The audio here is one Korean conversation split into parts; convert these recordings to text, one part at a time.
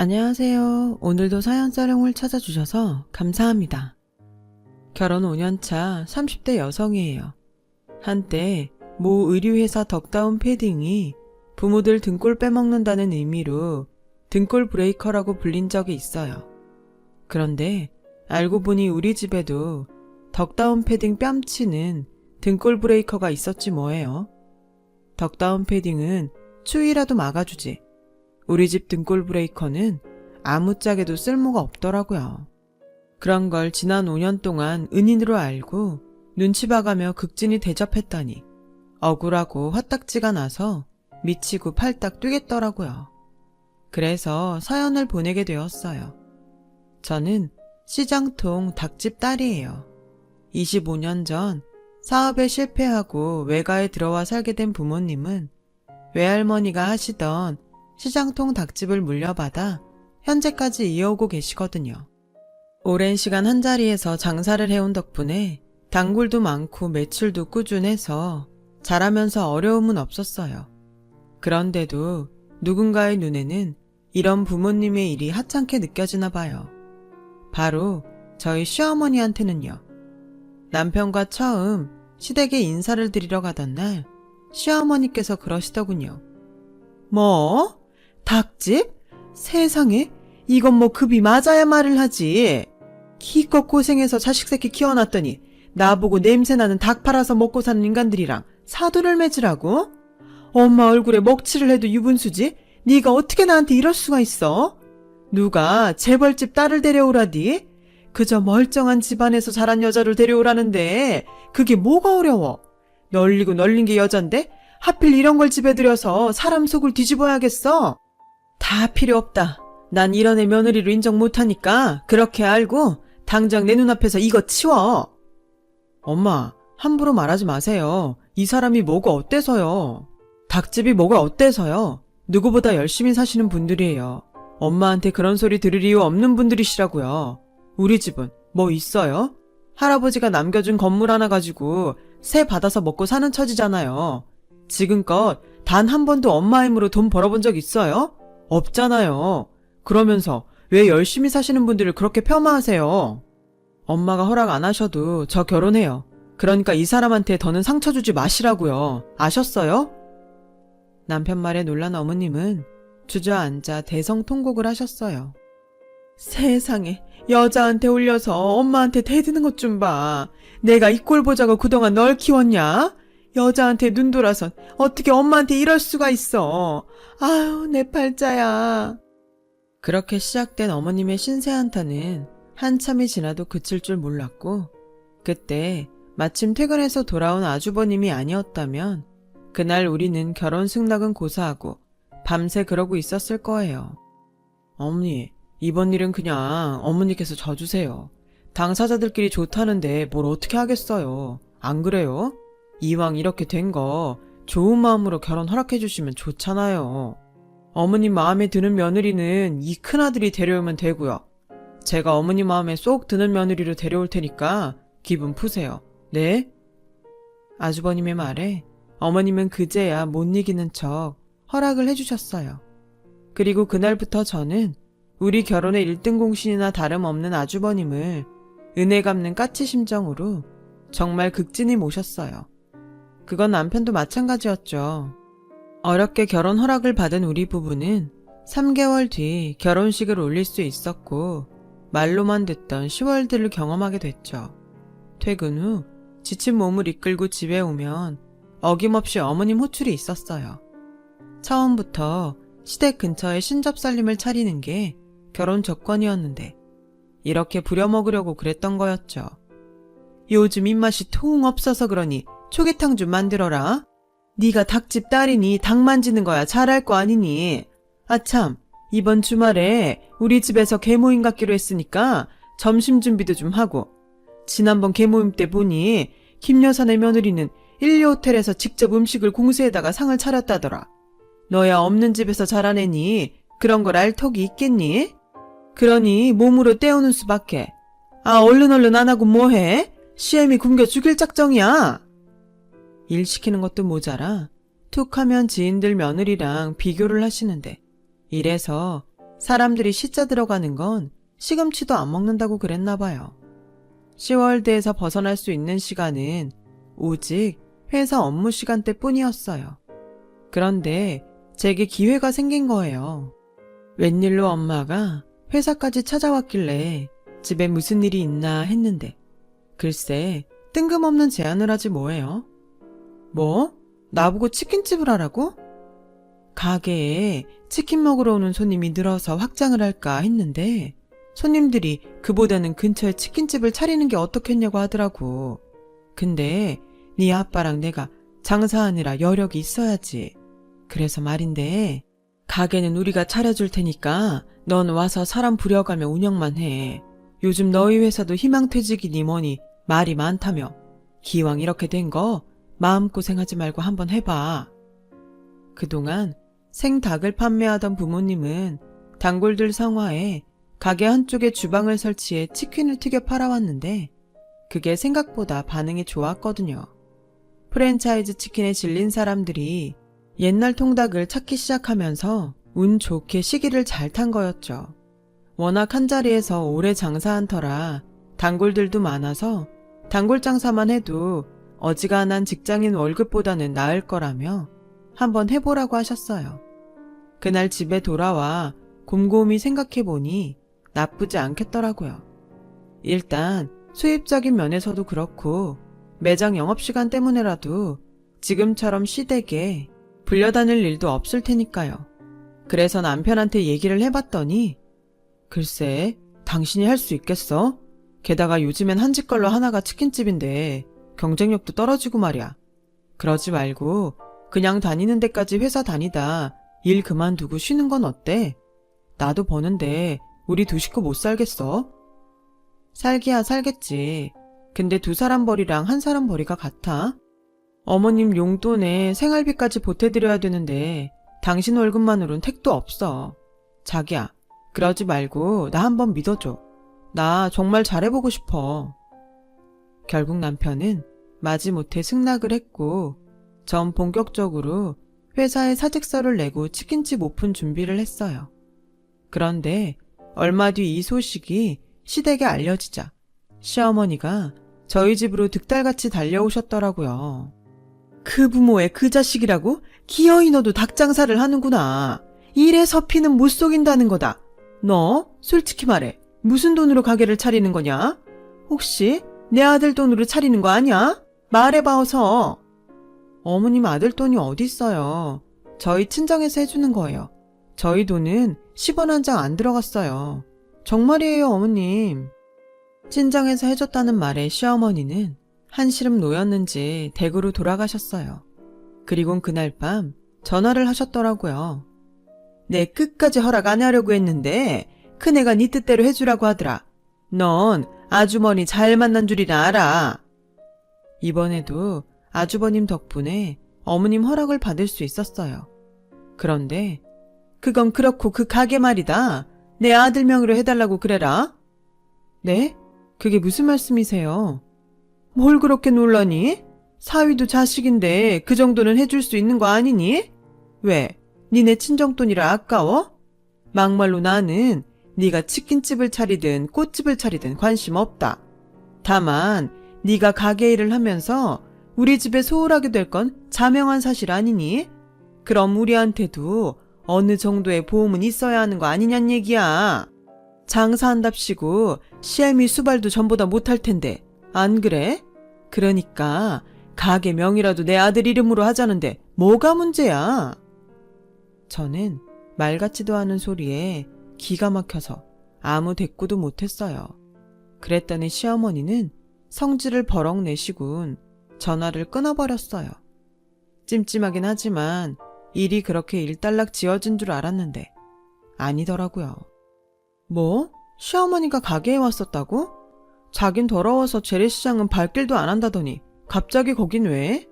안녕하세요. 오늘도 사연자령을 찾아주셔서 감사합니다. 결혼 5년차 30대 여성이에요. 한때 모 의류회사 덕다운 패딩이 부모들 등골 빼먹는다는 의미로 등골 브레이커라고 불린 적이 있어요. 그런데 알고 보니 우리 집에도 덕다운 패딩 뺨치는 등골 브레이커가 있었지 뭐예요. 덕다운 패딩은 추위라도 막아주지. 우리 집 등골 브레이커는 아무짝에도 쓸모가 없더라고요. 그런 걸 지난 5년 동안 은인으로 알고 눈치 봐가며 극진히 대접했더니 억울하고 화딱지가 나서 미치고 팔딱 뛰겠더라고요. 그래서 사연을 보내게 되었어요. 저는 시장통 닭집 딸이에요. 25년 전 사업에 실패하고 외가에 들어와 살게 된 부모님은 외할머니가 하시던 시장통 닭집을 물려받아 현재까지 이어오고 계시거든요. 오랜 시간 한자리에서 장사를 해온 덕분에 단골도 많고 매출도 꾸준해서 잘하면서 어려움은 없었어요. 그런데도 누군가의 눈에는 이런 부모님의 일이 하찮게 느껴지나 봐요. 바로 저희 시어머니한테는요. 남편과 처음 시댁에 인사를 드리러 가던 날 시어머니께서 그러시더군요. 뭐? 닭집? 세상에? 이건 뭐 급이 맞아야 말을 하지. 기껏 고생해서 자식 새끼 키워놨더니 나보고 냄새나는 닭 팔아서 먹고 사는 인간들이랑 사돈을 맺으라고? 엄마 얼굴에 먹칠을 해도 유분수지? 네가 어떻게 나한테 이럴 수가 있어? 누가 재벌집 딸을 데려오라디? 그저 멀쩡한 집안에서 자란 여자를 데려오라는데 그게 뭐가 어려워? 널리고 널린 게 여잔데 하필 이런 걸 집에 들여서 사람 속을 뒤집어야겠어? 다 필요 없다. 난 이런 애 며느리로 인정 못하니까 그렇게 알고 당장 내 눈앞에서 이거 치워. 엄마, 함부로 말하지 마세요. 이 사람이 뭐가 어때서요? 닭집이 뭐가 어때서요? 누구보다 열심히 사시는 분들이에요. 엄마한테 그런 소리 들을 이유 없는 분들이시라고요. 우리 집은 뭐 있어요? 할아버지가 남겨준 건물 하나 가지고 세 받아서 먹고 사는 처지잖아요. 지금껏 단 한 번도 엄마 힘으로 돈 벌어본 적 있어요? 없잖아요. 그러면서 왜 열심히 사시는 분들을 그렇게 폄하하세요? 엄마가 허락 안 하셔도 저 결혼해요. 그러니까 이 사람한테 더는 상처 주지 마시라고요. 아셨어요? 남편 말에 놀란 어머님은 주저앉아 대성통곡을 하셨어요. 세상에, 여자한테 올려서 엄마한테 대드는 것 좀 봐. 내가 이 꼴 보자고 그동안 널 키웠냐? 여자한테 눈 돌아선 어떻게 엄마한테 이럴 수가 있어. 아유, 내 팔자야. 그렇게 시작된 어머님의 신세 한탄은 한참이 지나도 그칠 줄 몰랐고, 그때 마침 퇴근해서 돌아온 아주버님이 아니었다면 그날 우리는 결혼 승낙은 고사하고 밤새 그러고 있었을 거예요. 어머니, 이번 일은 그냥 어머니께서 져주세요. 당사자들끼리 좋다는데 뭘 어떻게 하겠어요. 안 그래요? 이왕 이렇게 된 거 좋은 마음으로 결혼 허락해 주시면 좋잖아요. 어머님 마음에 드는 며느리는 이 큰아들이 데려오면 되고요. 제가 어머님 마음에 쏙 드는 며느리로 데려올 테니까 기분 푸세요. 네? 아주버님의 말에 어머님은 그제야 못 이기는 척 허락을 해주셨어요. 그리고 그날부터 저는 우리 결혼의 1등 공신이나 다름없는 아주버님을 은혜 갚는 까치 심정으로 정말 극진히 모셨어요. 그건 남편도 마찬가지였죠. 어렵게 결혼 허락을 받은 우리 부부는 3개월 뒤 결혼식을 올릴 수 있었고 말로만 듣던 시월들을 경험하게 됐죠. 퇴근 후 지친 몸을 이끌고 집에 오면 어김없이 어머님 호출이 있었어요. 처음부터 시댁 근처에 신접살림을 차리는 게 결혼 조건이었는데 이렇게 부려먹으려고 그랬던 거였죠. 요즘 입맛이 통 없어서 그러니 초계탕 좀 만들어라. 네가 닭집 딸이니 닭 만지는 거야 잘할 거 아니니. 아참, 이번 주말에 우리 집에서 개모임 갖기로 했으니까 점심 준비도 좀 하고. 지난번 개모임 때 보니 김 여사네 며느리는 1호텔에서 직접 음식을 공수해다가 상을 차렸다더라. 너야 없는 집에서 자란 애니 그런 걸 알 턱이 있겠니? 그러니 몸으로 때우는 수밖에. 아, 얼른 안 하고 뭐해? 시엠이 굶겨 죽일 작정이야. 일 시키는 것도 모자라 툭 하면 지인들 며느리랑 비교를 하시는데 이래서 사람들이 시자 들어가는 건 시금치도 안 먹는다고 그랬나 봐요. 시월드에서 벗어날 수 있는 시간은 오직 회사 업무 시간대 뿐이었어요. 그런데 제게 기회가 생긴 거예요. 웬일로 엄마가 회사까지 찾아왔길래 집에 무슨 일이 있나 했는데 글쎄 뜬금없는 제안을 하지 뭐예요? 뭐? 나보고 치킨집을 하라고? 가게에 치킨 먹으러 오는 손님이 늘어서 확장을 할까 했는데 손님들이 그보다는 근처에 치킨집을 차리는 게 어떻겠냐고 하더라고. 근데 네 아빠랑 내가 장사하느라 여력이 있어야지. 그래서 말인데 가게는 우리가 차려줄 테니까 넌 와서 사람 부려가며 운영만 해. 요즘 너희 회사도 희망퇴직이니 뭐니 말이 많다며. 기왕 이렇게 된 거 마음고생하지 말고 한번 해봐. 그동안 생닭을 판매하던 부모님은 단골들 성화에 가게 한쪽에 주방을 설치해 치킨을 튀겨 팔아왔는데 그게 생각보다 반응이 좋았거든요. 프랜차이즈 치킨에 질린 사람들이 옛날 통닭을 찾기 시작하면서 운 좋게 시기를 잘 탄 거였죠. 워낙 한자리에서 오래 장사한 터라 단골들도 많아서 단골 장사만 해도 어지간한 직장인 월급보다는 나을 거라며 한번 해보라고 하셨어요. 그날 집에 돌아와 곰곰이 생각해보니 나쁘지 않겠더라고요. 일단 수입적인 면에서도 그렇고 매장 영업시간 때문에라도 지금처럼 시댁에 불려다닐 일도 없을 테니까요. 그래서 남편한테 얘기를 해봤더니 글쎄 당신이 할 수 있겠어? 게다가 요즘엔 한 집 걸로 하나가 치킨집인데 경쟁력도 떨어지고 말이야. 그러지 말고 그냥 다니는 데까지 회사 다니다 일 그만두고 쉬는 건 어때? 나도 버는데 우리 두 식구 못 살겠어? 살기야 살겠지. 근데 두 사람 벌이랑 한 사람 벌이가 같아? 어머님 용돈에 생활비까지 보태드려야 되는데 당신 월급만으론 택도 없어. 자기야, 그러지 말고 나 한번 믿어줘. 나 정말 잘해보고 싶어. 결국 남편은 마지못해 승낙을 했고 전 본격적으로 회사에 사직서를 내고 치킨집 오픈 준비를 했어요. 그런데 얼마 뒤 이 소식이 시댁에 알려지자 시어머니가 저희 집으로 득달같이 달려오셨더라고요. 그 부모의 그 자식이라고? 기어이 너도 닭장사를 하는구나. 이래서 피는 못 속인다는 거다. 너 솔직히 말해. 무슨 돈으로 가게를 차리는 거냐? 혹시 내 아들 돈으로 차리는 거 아니야? 말해봐 어서. 어머님 아들 돈이 어딨어요. 저희 친정에서 해주는 거예요. 저희 돈은 10원 한 장 안 들어갔어요. 정말이에요 어머님. 친정에서 해줬다는 말에 시어머니는 한시름 놓였는지 댁으로 돌아가셨어요. 그리곤 그날 밤 전화를 하셨더라고요. 내 끝까지 허락 안 하려고 했는데 큰애가 네 뜻대로 해주라고 하더라. 넌 아주머니 잘 만난 줄이나 알아. 이번에도 아주버님 덕분에 어머님 허락을 받을 수 있었어요. 그런데 그건 그렇고 그 가게 말이다. 내 아들 명의로 해달라고 그래라. 네? 그게 무슨 말씀이세요? 뭘 그렇게 놀라니? 사위도 자식인데 그 정도는 해줄 수 있는 거 아니니? 왜? 니네 친정돈이라 아까워? 막말로 나는 네가 치킨집을 차리든 꽃집을 차리든 관심 없다. 다만 네가 가게 일을 하면서 우리 집에 소홀하게 될 건 자명한 사실 아니니? 그럼 우리한테도 어느 정도의 보험은 있어야 하는 거 아니냔 얘기야. 장사한답시고 시애미 수발도 전보다 못할 텐데 안 그래? 그러니까 가게 명이라도 내 아들 이름으로 하자는데 뭐가 문제야? 저는 말 같지도 않은 소리에 기가 막혀서 아무 대꾸도 못했어요. 그랬더니 시어머니는 성질을 버럭 내시곤 전화를 끊어버렸어요. 찜찜하긴 하지만 일이 그렇게 일단락 지어진 줄 알았는데 아니더라고요. 뭐? 시어머니가 가게에 왔었다고? 자긴 더러워서 재래시장은 발길도 안 한다더니 갑자기 거긴 왜?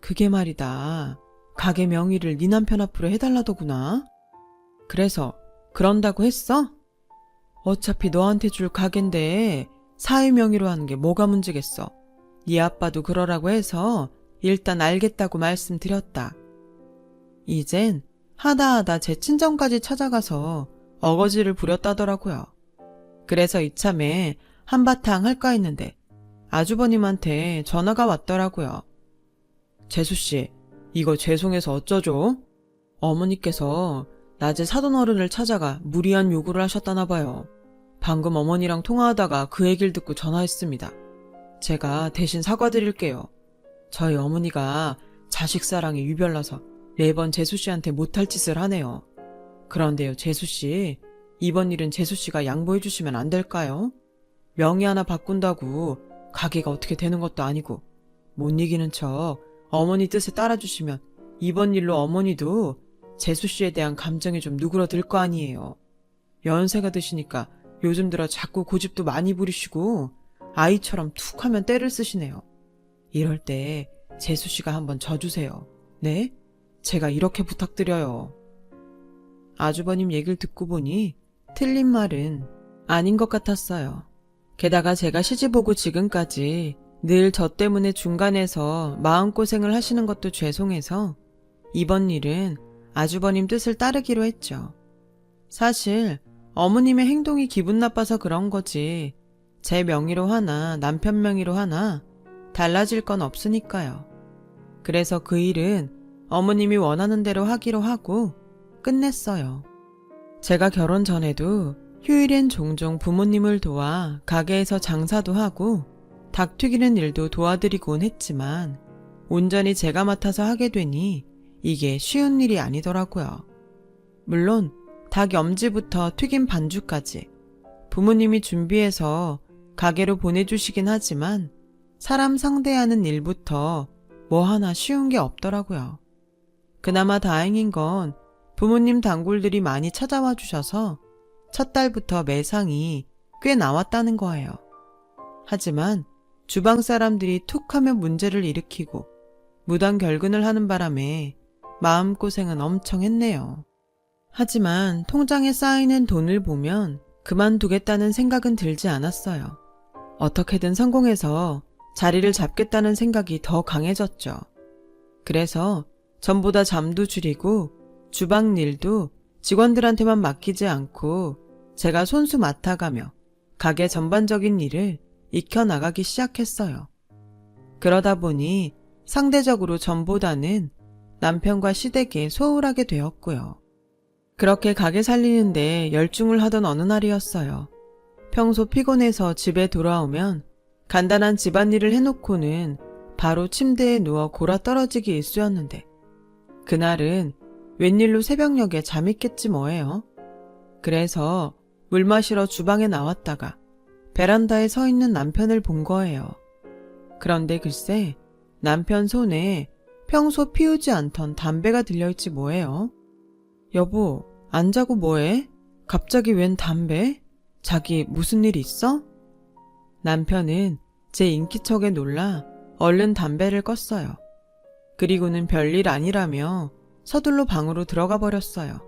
그게 말이다. 가게 명의를 네 남편 앞으로 해달라더구나. 그래서 그런다고 했어? 어차피 너한테 줄 가게인데 사위 명의로 하는 게 뭐가 문제겠어. 네 아빠도 그러라고 해서 일단 알겠다고 말씀드렸다. 이젠 하다하다 제 친정까지 찾아가서 어거지를 부렸다더라고요. 그래서 이참에 한바탕 할까 했는데 아주버님한테 전화가 왔더라고요. 재수씨, 이거 죄송해서 어쩌죠? 어머니께서 낮에 사돈어른을 찾아가 무리한 요구를 하셨다나 봐요. 방금 어머니랑 통화하다가 그 얘기를 듣고 전화했습니다. 제가 대신 사과드릴게요. 저희 어머니가 자식 사랑에 유별나서 매번 재수씨한테 못할 짓을 하네요. 그런데요, 재수씨, 이번 일은 재수씨가 양보해 주시면 안 될까요? 명의 하나 바꾼다고 가게가 어떻게 되는 것도 아니고 못 이기는 척 어머니 뜻에 따라주시면 이번 일로 어머니도 재수씨에 대한 감정이 좀 누그러들 거 아니에요. 연세가 드시니까 요즘 들어 자꾸 고집도 많이 부리시고 아이처럼 툭 하면 때를 쓰시네요. 이럴 때 재수씨가 한번 져주세요. 네? 제가 이렇게 부탁드려요. 아주버님 얘기를 듣고 보니 틀린 말은 아닌 것 같았어요. 게다가 제가 시집 오고 지금까지 늘 저 때문에 중간에서 마음고생을 하시는 것도 죄송해서 이번 일은 아주버님 뜻을 따르기로 했죠. 사실 어머님의 행동이 기분 나빠서 그런 거지 제 명의로 하나 남편 명의로 하나 달라질 건 없으니까요. 그래서 그 일은 어머님이 원하는 대로 하기로 하고 끝냈어요. 제가 결혼 전에도 휴일엔 종종 부모님을 도와 가게에서 장사도 하고 닭 튀기는 일도 도와드리곤 했지만 온전히 제가 맡아서 하게 되니 이게 쉬운 일이 아니더라고요. 물론 닭 염지부터 튀김 반죽까지 부모님이 준비해서 가게로 보내주시긴 하지만 사람 상대하는 일부터 뭐 하나 쉬운 게 없더라고요. 그나마 다행인 건 부모님 단골들이 많이 찾아와 주셔서 첫 달부터 매상이 꽤 나왔다는 거예요. 하지만 주방 사람들이 툭 하면 문제를 일으키고 무단 결근을 하는 바람에 마음고생은 엄청 했네요. 하지만 통장에 쌓이는 돈을 보면 그만두겠다는 생각은 들지 않았어요. 어떻게든 성공해서 자리를 잡겠다는 생각이 더 강해졌죠. 그래서 전보다 잠도 줄이고 주방 일도 직원들한테만 맡기지 않고 제가 손수 맡아가며 가게 전반적인 일을 익혀나가기 시작했어요. 그러다 보니 상대적으로 전보다는 남편과 시댁에 소홀하게 되었고요. 그렇게 가게 살리는데 열중을 하던 어느 날이었어요. 평소 피곤해서 집에 돌아오면 간단한 집안일을 해놓고는 바로 침대에 누워 골아떨어지기 일쑤였는데 그날은 웬일로 새벽녘에 잠이 깼지 뭐예요. 그래서 물 마시러 주방에 나왔다가 베란다에 서 있는 남편을 본 거예요. 그런데 글쎄 남편 손에 평소 피우지 않던 담배가 들려있지 뭐예요. 여보, 안 자고 뭐해? 갑자기 웬 담배? 자기 무슨 일 있어? 남편은 제 인기척에 놀라 얼른 담배를 껐어요. 그리고는 별일 아니라며 서둘러 방으로 들어가 버렸어요.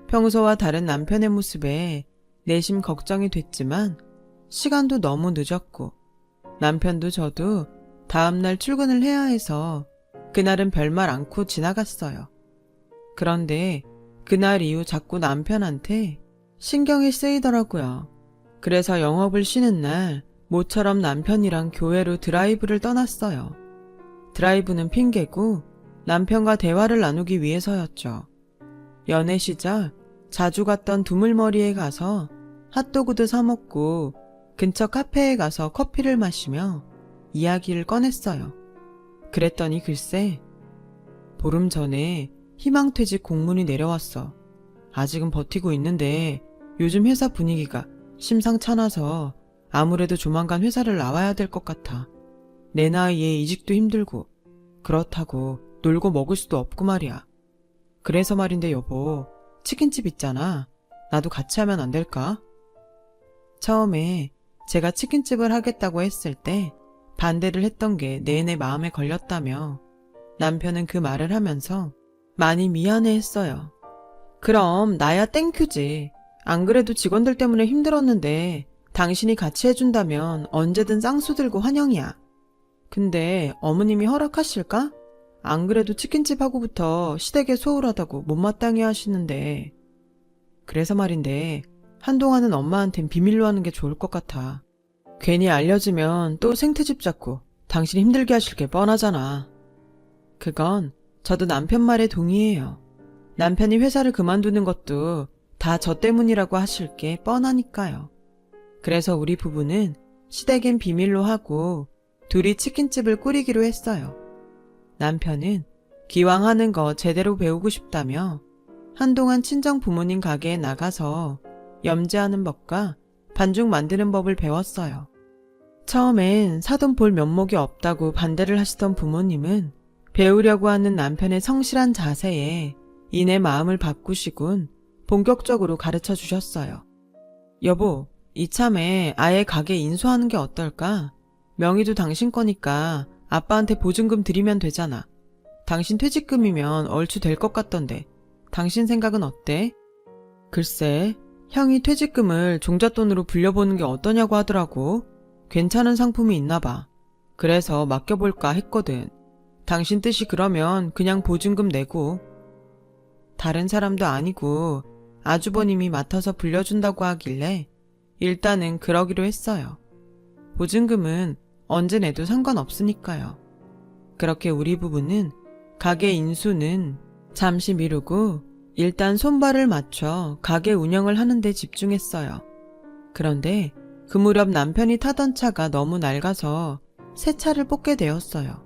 평소와 다른 남편의 모습에 내심 걱정이 됐지만 시간도 너무 늦었고 남편도 저도 다음날 출근을 해야 해서 그날은 별말 않고 지나갔어요. 그런데 그날 이후 자꾸 남편한테 신경이 쓰이더라고요. 그래서 영업을 쉬는 날 모처럼 남편이랑 교회로 드라이브를 떠났어요. 드라이브는 핑계고 남편과 대화를 나누기 위해서였죠. 연애 시절 자주 갔던 두물머리에 가서 핫도그도 사 먹고 근처 카페에 가서 커피를 마시며 이야기를 꺼냈어요. 그랬더니 글쎄 보름 전에 희망퇴직 공문이 내려왔어. 아직은 버티고 있는데 요즘 회사 분위기가 심상찮아서 아무래도 조만간 회사를 나와야 될 것 같아. 내 나이에 이직도 힘들고 그렇다고 놀고 먹을 수도 없고 말이야. 그래서 말인데 여보, 치킨집 있잖아. 나도 같이 하면 안 될까? 처음에 제가 치킨집을 하겠다고 했을 때 반대를 했던 게 내내 마음에 걸렸다며 남편은 그 말을 하면서 많이 미안해했어요. 그럼 나야 땡큐지. 안 그래도 직원들 때문에 힘들었는데 당신이 같이 해준다면 언제든 쌍수 들고 환영이야. 근데 어머님이 허락하실까? 안 그래도 치킨집 하고부터 시댁에 소홀하다고 못마땅해 하시는데. 그래서 말인데 한동안은 엄마한텐 비밀로 하는 게 좋을 것 같아. 괜히 알려지면 또 생트집 잡고 당신 힘들게 하실 게 뻔하잖아. 그건 저도 남편 말에 동의해요. 남편이 회사를 그만두는 것도 다 저 때문이라고 하실 게 뻔하니까요. 그래서 우리 부부는 시댁엔 비밀로 하고 둘이 치킨집을 꾸리기로 했어요. 남편은 기왕 하는 거 제대로 배우고 싶다며 한동안 친정 부모님 가게에 나가서 염지하는 법과 반죽 만드는 법을 배웠어요. 처음엔 사돈 볼 면목이 없다고 반대를 하시던 부모님은 배우려고 하는 남편의 성실한 자세에 이내 마음을 바꾸시곤 본격적으로 가르쳐 주셨어요. 여보, 이참에 아예 가게 인수하는 게 어떨까? 명의도 당신 거니까 아빠한테 보증금 드리면 되잖아. 당신 퇴직금이면 얼추 될 것 같던데 당신 생각은 어때? 글쎄, 형이 퇴직금을 종잣돈으로 불려보는 게 어떠냐고 하더라고. 괜찮은 상품이 있나 봐. 그래서 맡겨볼까 했거든. 당신 뜻이 그러면 그냥 보증금 내고. 다른 사람도 아니고 아주버님이 맡아서 불려준다고 하길래 일단은 그러기로 했어요. 보증금은 언제 내도 상관없으니까요. 그렇게 우리 부부는 가게 인수는 잠시 미루고 일단 손발을 맞춰 가게 운영을 하는 데 집중했어요. 그런데 그 무렵 남편이 타던 차가 너무 낡아서 새 차를 뽑게 되었어요.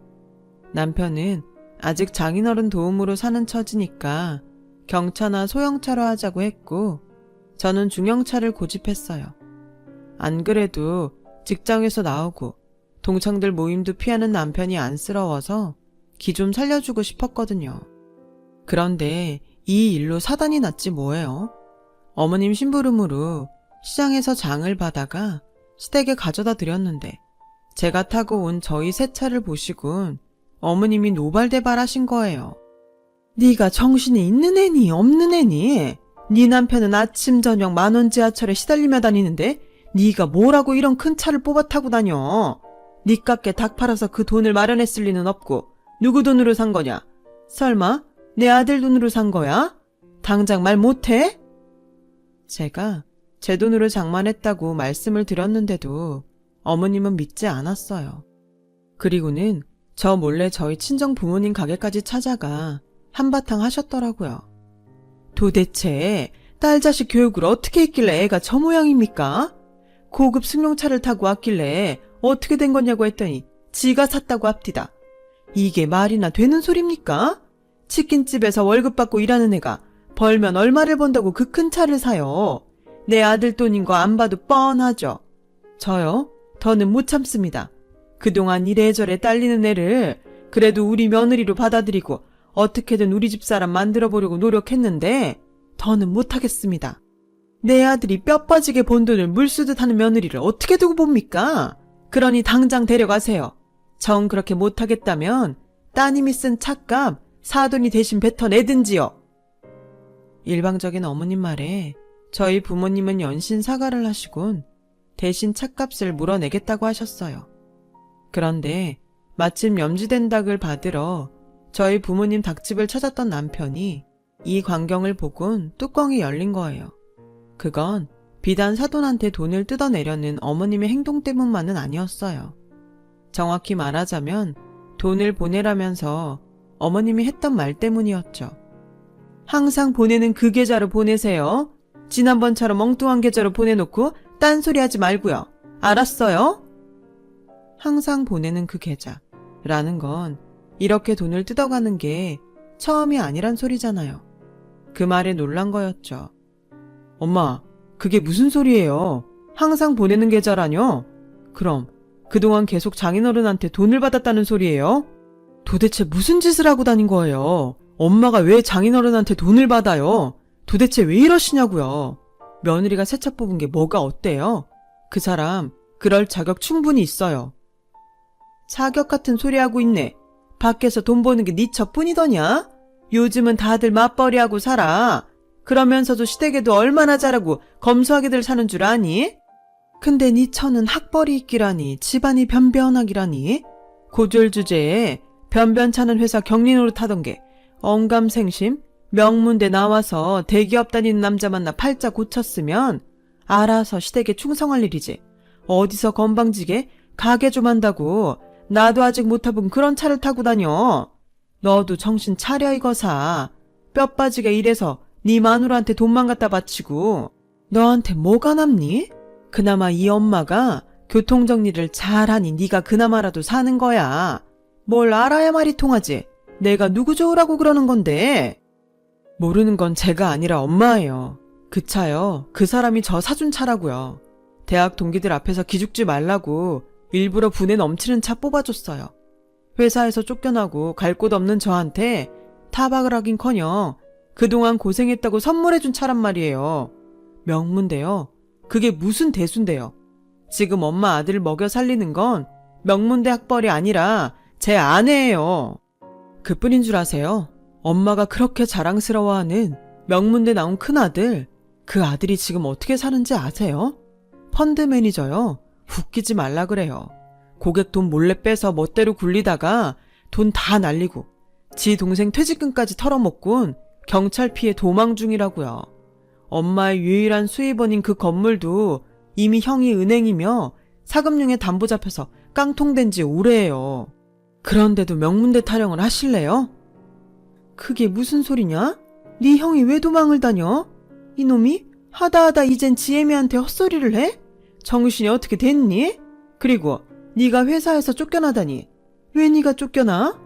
남편은 아직 장인어른 도움으로 사는 처지니까 경차나 소형차로 하자고 했고 저는 중형차를 고집했어요. 안 그래도 직장에서 나오고 동창들 모임도 피하는 남편이 안쓰러워서 기 좀 살려주고 싶었거든요. 그런데 이 일로 사단이 났지 뭐예요. 어머님 심부름으로 시장에서 장을 받아가 시댁에 가져다 드렸는데 제가 타고 온 저희 새 차를 보시곤 어머님이 노발대발하신 거예요. 네가 정신이 있는 애니 없는 애니? 네 남편은 아침 저녁 만원 지하철에 시달리며 다니는데 네가 뭐라고 이런 큰 차를 뽑아 타고 다녀? 네 깎게 닭 팔아서 그 돈을 마련했을 리는 없고 누구 돈으로 산 거냐? 설마 내 아들 돈으로 산 거야? 당장 말 못해? 제가 제 돈으로 장만했다고 말씀을 드렸는데도 어머님은 믿지 않았어요. 그리고는 저 몰래 저희 친정 부모님 가게까지 찾아가 한바탕 하셨더라고요. 도대체 딸 자식 교육을 어떻게 했길래 애가 저 모양입니까? 고급 승용차를 타고 왔길래 어떻게 된 거냐고 했더니 지가 샀다고 합디다. 이게 말이나 되는 소립니까? 치킨집에서 월급 받고 일하는 애가 벌면 얼마를 번다고 그 큰 차를 사요. 내 아들 돈인 거 안 봐도 뻔하죠. 저요? 더는 못 참습니다. 그동안 이래저래 딸리는 애를 그래도 우리 며느리로 받아들이고 어떻게든 우리 집 사람 만들어 보려고 노력했는데 더는 못하겠습니다. 내 아들이 뼈 빠지게 번 돈을 물쓰듯 하는 며느리를 어떻게 두고 봅니까? 그러니 당장 데려가세요. 정 그렇게 못하겠다면 따님이 쓴 차값 사돈이 대신 뱉어내든지요. 일방적인 어머님 말에 저희 부모님은 연신 사과를 하시곤 대신 차값을 물어내겠다고 하셨어요. 그런데 마침 염지된 닭을 받으러 저희 부모님 닭집을 찾았던 남편이 이 광경을 보곤 뚜껑이 열린 거예요. 그건 비단 사돈한테 돈을 뜯어내려는 어머님의 행동 때문만은 아니었어요. 정확히 말하자면 돈을 보내라면서 어머님이 했던 말 때문이었죠. 항상 보내는 그 계좌로 보내세요. 지난번처럼 엉뚱한 계좌로 보내놓고 딴소리 하지 말고요. 알았어요? 항상 보내는 그 계좌라는 건 이렇게 돈을 뜯어가는 게 처음이 아니란 소리잖아요. 그 말에 놀란 거였죠. 엄마, 그게 무슨 소리예요? 항상 보내는 계좌라뇨? 그럼 그동안 계속 장인어른한테 돈을 받았다는 소리예요? 도대체 무슨 짓을 하고 다닌 거예요? 엄마가 왜 장인어른한테 돈을 받아요? 도대체 왜 이러시냐고요? 며느리가 새 차 뽑은 게 뭐가 어때요? 그 사람 그럴 자격 충분히 있어요. 자격 같은 소리 하고 있네. 밖에서 돈 버는 게 네 처뿐이더냐? 요즘은 다들 맞벌이하고 살아. 그러면서도 시댁에도 얼마나 잘하고 검소하게들 사는 줄 아니? 근데 네 처는 학벌이 있기라니 집안이 변변하기라니 고졸 주제에 변변찮은 회사 경리 노릇하던 게 언감생심 명문대 나와서 대기업 다니는 남자 만나 팔자 고쳤으면 알아서 시댁에 충성할 일이지. 어디서 건방지게 가게 좀 한다고 나도 아직 못 타본 그런 차를 타고 다녀. 너도 정신 차려 이거사. 뼈 빠지게 일해서 네 마누라한테 돈만 갖다 바치고 너한테 뭐가 남니? 그나마 이 엄마가 교통정리를 잘하니 네가 그나마라도 사는 거야. 뭘 알아야 말이 통하지. 내가 누구 좋으라고 그러는 건데. 모르는 건 제가 아니라 엄마예요. 그 차요. 그 사람이 저 사준 차라고요. 대학 동기들 앞에서 기죽지 말라고 일부러 분에 넘치는 차 뽑아줬어요. 회사에서 쫓겨나고 갈 곳 없는 저한테 타박을 하긴커녕 그동안 고생했다고 선물해준 차란 말이에요. 명문대요. 그게 무슨 대수인데요. 지금 엄마 아들 먹여 살리는 건 명문대 학벌이 아니라 제 아내예요. 그뿐인 줄 아세요? 엄마가 그렇게 자랑스러워하는 명문대 나온 큰아들, 그 아들이 지금 어떻게 사는지 아세요? 펀드 매니저요. 웃기지 말라 그래요. 고객 돈 몰래 빼서 멋대로 굴리다가 돈 다 날리고 지 동생 퇴직금까지 털어먹곤 경찰 피해 도망 중이라고요. 엄마의 유일한 수입원인 그 건물도 이미 형이 은행이며 사금융에 담보 잡혀서 깡통된 지 오래예요. 그런데도 명문대 타령을 하실래요? 그게 무슨 소리냐? 네 형이 왜 도망을 다녀? 이놈이 하다하다 이젠 지혜미한테 헛소리를 해? 정신이 어떻게 됐니? 그리고 네가 회사에서 쫓겨나다니 왜 네가 쫓겨나?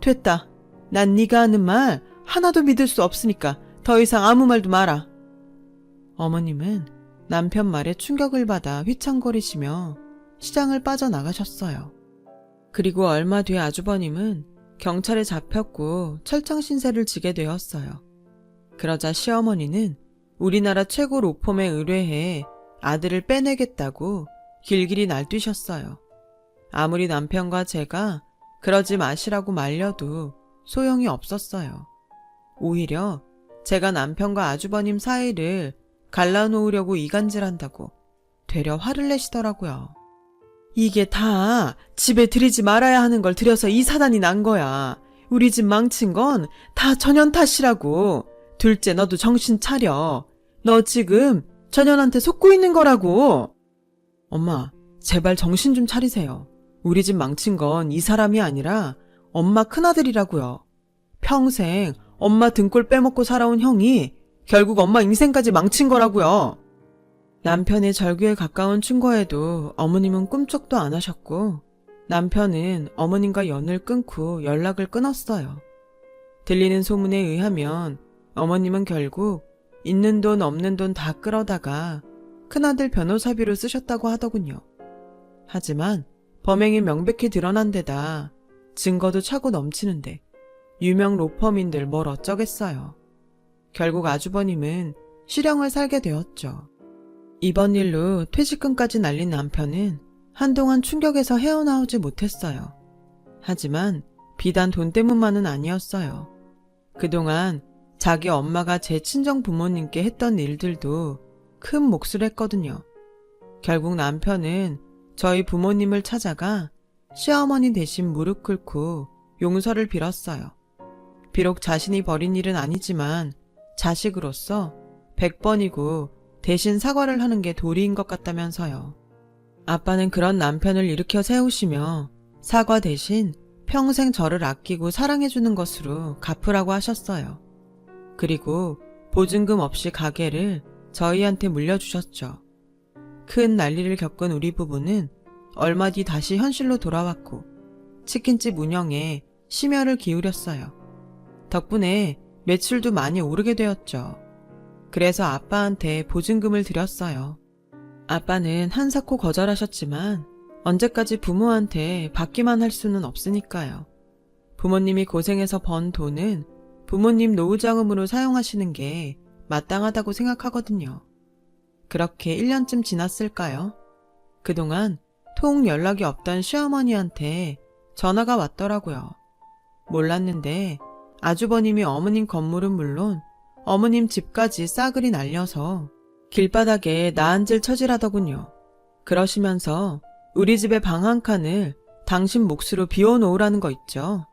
됐다. 난 네가 하는 말 하나도 믿을 수 없으니까 더 이상 아무 말도 마라. 어머님은 남편 말에 충격을 받아 휘청거리시며 시장을 빠져나가셨어요. 그리고 얼마 뒤 아주버님은 경찰에 잡혔고 철창 신세를 지게 되었어요. 그러자 시어머니는 우리나라 최고 로펌에 의뢰해 아들을 빼내겠다고 길길이 날뛰셨어요. 아무리 남편과 제가 그러지 마시라고 말려도 소용이 없었어요. 오히려 제가 남편과 아주버님 사이를 갈라놓으려고 이간질한다고 되려 화를 내시더라고요. 이게 다 집에 들이지 말아야 하는 걸 들여서 이 사단이 난 거야. 우리 집 망친 건 다 전현 탓이라고. 둘째 너도 정신 차려. 너 지금 전현한테 속고 있는 거라고. 엄마, 제발 정신 좀 차리세요. 우리 집 망친 건 이 사람이 아니라 엄마 큰아들이라고요. 평생 엄마 등골 빼먹고 살아온 형이 결국 엄마 인생까지 망친 거라고요. 남편의 절규에 가까운 충고에도 어머님은 꿈쩍도 안 하셨고 남편은 어머님과 연을 끊고 연락을 끊었어요. 들리는 소문에 의하면 어머님은 결국 있는 돈 없는 돈 다 끌어다가 큰아들 변호사비로 쓰셨다고 하더군요. 하지만 범행이 명백히 드러난 데다 증거도 차고 넘치는데 유명 로펌인들 뭘 어쩌겠어요. 결국 아주버님은 실형을 살게 되었죠. 이번 일로 퇴직금까지 날린 남편은 한동안 충격에서 헤어나오지 못했어요. 하지만 비단 돈 때문만은 아니었어요. 그동안 자기 엄마가 제 친정 부모님께 했던 일들도 큰 몫을 했거든요. 결국 남편은 저희 부모님을 찾아가 시어머니 대신 무릎 꿇고 용서를 빌었어요. 비록 자신이 벌인 일은 아니지만 자식으로서 100번이고 대신 사과를 하는 게 도리인 것 같다면서요. 아빠는 그런 남편을 일으켜 세우시며 사과 대신 평생 저를 아끼고 사랑해주는 것으로 갚으라고 하셨어요. 그리고 보증금 없이 가게를 저희한테 물려주셨죠. 큰 난리를 겪은 우리 부부는 얼마 뒤 다시 현실로 돌아왔고 치킨집 운영에 심혈을 기울였어요. 덕분에 매출도 많이 오르게 되었죠. 그래서 아빠한테 보증금을 드렸어요. 아빠는 한사코 거절하셨지만 언제까지 부모한테 받기만 할 수는 없으니까요. 부모님이 고생해서 번 돈은 부모님 노후자금으로 사용하시는 게 마땅하다고 생각하거든요. 그렇게 1년쯤 지났을까요? 그동안 통 연락이 없던 시어머니한테 전화가 왔더라고요. 몰랐는데 아주버님이 어머님 건물은 물론 어머님 집까지 싸그리 날려서 길바닥에 나앉을 처지라더군요. 그러시면서 우리 집의 방 한 칸을 당신 몫으로 비워놓으라는 거 있죠.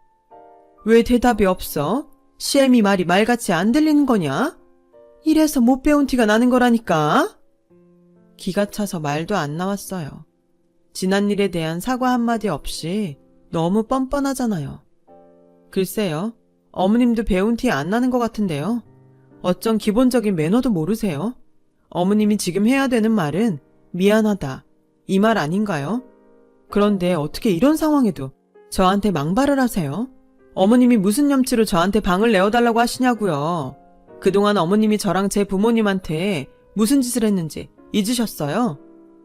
왜 대답이 없어? 시애미 말이 말같이 안 들리는 거냐? 이래서 못 배운 티가 나는 거라니까? 기가 차서 말도 안 나왔어요. 지난 일에 대한 사과 한마디 없이 너무 뻔뻔하잖아요. 글쎄요, 어머님도 배운 티 안 나는 것 같은데요. 어쩜 기본적인 매너도 모르세요? 어머님이 지금 해야 되는 말은 미안하다, 이 말 아닌가요? 그런데 어떻게 이런 상황에도 저한테 망발을 하세요? 어머님이 무슨 염치로 저한테 방을 내어달라고 하시냐고요. 그동안 어머님이 저랑 제 부모님한테 무슨 짓을 했는지 잊으셨어요?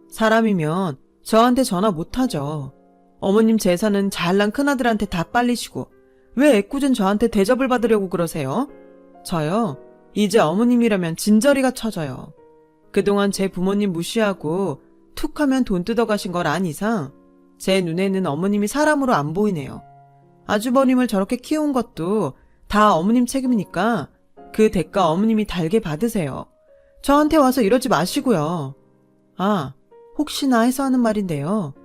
사람이면 저한테 전화 못하죠. 어머님 재산은 잘난 큰아들한테 다 빨리시고 왜 애꿎은 저한테 대접을 받으려고 그러세요? 저요, 이제 어머님이라면 진저리가 쳐져요. 그동안 제 부모님 무시하고 툭 하면 돈 뜯어가신 걸 안 이상 제 눈에는 어머님이 사람으로 안 보이네요. 아주버님을 저렇게 키운 것도 다 어머님 책임이니까 그 대가 어머님이 달게 받으세요. 저한테 와서 이러지 마시고요. 아, 혹시나 해서 하는 말인데요.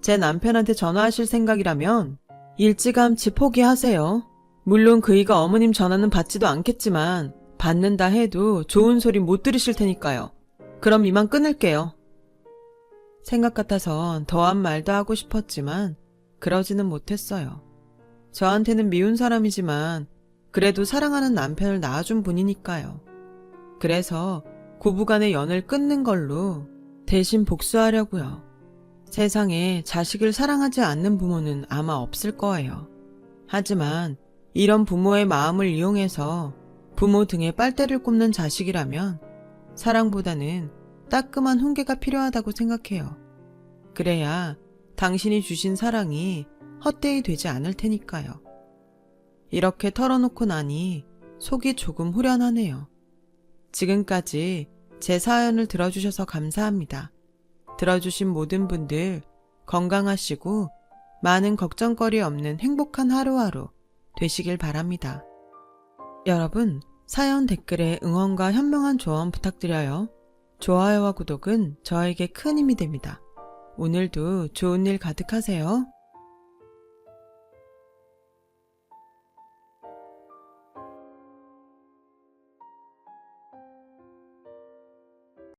제 남편한테 전화하실 생각이라면 일찌감치 포기하세요. 물론 그이가 어머님 전화는 받지도 않겠지만 받는다 해도 좋은 소리 못 들으실 테니까요. 그럼 이만 끊을게요. 생각 같아선 더한 말도 하고 싶었지만 그러지는 못했어요. 저한테는 미운 사람이지만 그래도 사랑하는 남편을 낳아준 분이니까요. 그래서 고부간의 연을 끊는 걸로 대신 복수하려고요. 세상에 자식을 사랑하지 않는 부모는 아마 없을 거예요. 하지만 이런 부모의 마음을 이용해서 부모 등에 빨대를 꼽는 자식이라면 사랑보다는 따끔한 훈계가 필요하다고 생각해요. 그래야 당신이 주신 사랑이 헛되이 되지 않을 테니까요. 이렇게 털어놓고 나니 속이 조금 후련하네요. 지금까지 제 사연을 들어주셔서 감사합니다. 들어주신 모든 분들 건강하시고 많은 걱정거리 없는 행복한 하루하루 되시길 바랍니다. 여러분, 사연 댓글에 응원과 현명한 조언 부탁드려요. 좋아요와 구독은 저에게 큰 힘이 됩니다. 오늘도 좋은 일 가득하세요.